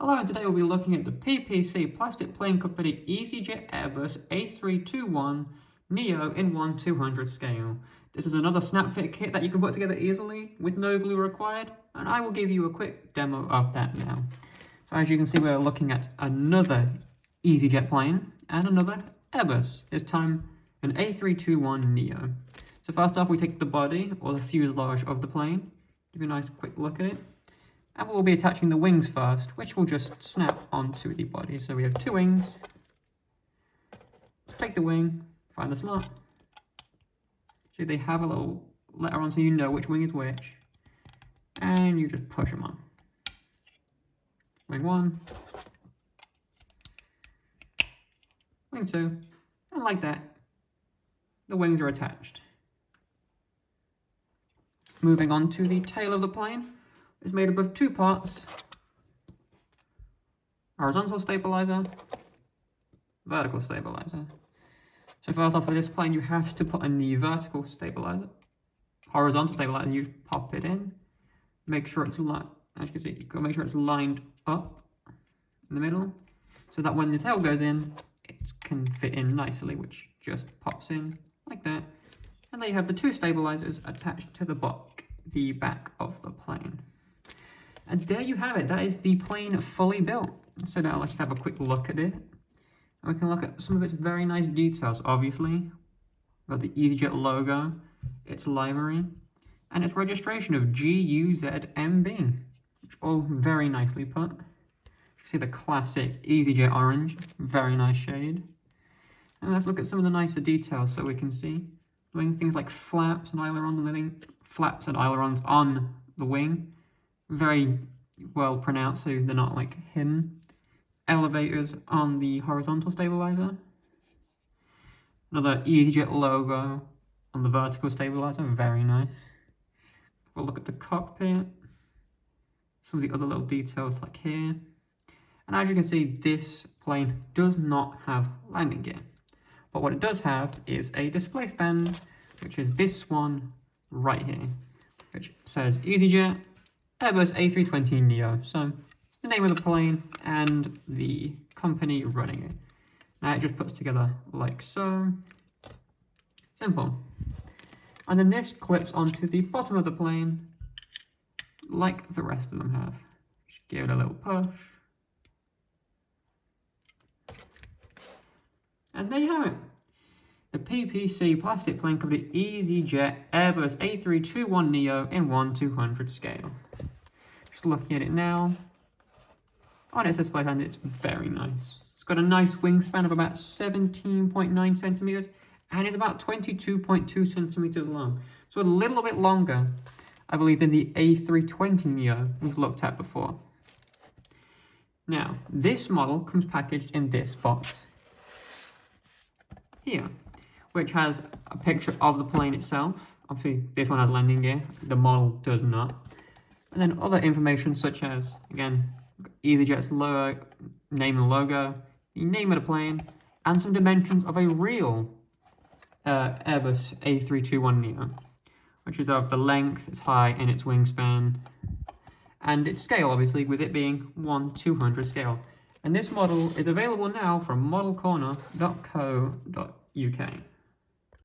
Hello, and today we'll be looking at the PPC Plastic Plane Company EasyJet Airbus A321 Neo in 1/200 scale. This is another snap fit kit that you can put together easily with no glue required, and I will give you a quick demo of that now. So as you can see, we're looking at another EasyJet plane and another Airbus, this time an A321 Neo. So first off, we take the body or the fuselage of the plane, give you a nice quick look at it. And we'll be attaching the wings first, which will just snap onto the body. So we have two wings. Just take the wing, find the slot. So they have a little letter on so you know which wing is which. And you just push them on. Wing one. Wing two. And like that, the wings are attached. Moving on to the tail of the plane. It's made up of two parts: horizontal stabilizer, vertical stabilizer. So first off, for this plane, you have to put in the vertical stabilizer. Horizontal stabilizer, you just pop it in. Make sure it's lined, as you can see, you gotta make sure it's lined up in the middle, so that when the tail goes in, it can fit in nicely, which just pops in like that. And there you have the two stabilizers attached to the back of the plane. And there you have it. That is the plane fully built. So now let's just have a quick look at it. And we can look at some of its very nice details. Obviously, we've got the EasyJet logo, its livery, and its registration of GUZMB, which all very nicely put. You see the classic EasyJet orange, very nice shade. And let's look at some of the nicer details so we can see. Doing things like flaps and ailerons, flaps and ailerons on the wing. Very well pronounced, so they're not like hidden. Elevators on the horizontal stabilizer. Another EasyJet logo on the vertical stabilizer, very nice. We'll look at the cockpit. Some of the other little details like here. And as you can see, this plane does not have landing gear. But what it does have is a display stand, which is this one right here, which says EasyJet Airbus A320 Neo. So the name of the plane and the company running it. Now it just puts together like so. Simple. And then this clips onto the bottom of the plane like the rest of them have. Just give it a little push. And there you have it. The PPC Plastic Plane Company EasyJet Airbus A321 Neo in 1/200 scale. Just looking at it now. On its display stand, it's very nice. It's got a nice wingspan of about 17.9 centimeters and it's about 22.2 centimeters long. So a little bit longer, I believe, than the A320 Neo we've looked at before. Now, this model comes packaged in this box here, which has a picture of the plane itself. Obviously, this one has landing gear, the model does not. And then other information such as, again, EasyJet's logo, name and logo, the name of the plane, and some dimensions of a real Airbus A321 Neo, which is of the length, its height, and its wingspan, and its scale, obviously, with it being 1/200 scale. And this model is available now from modelcorner.co.uk.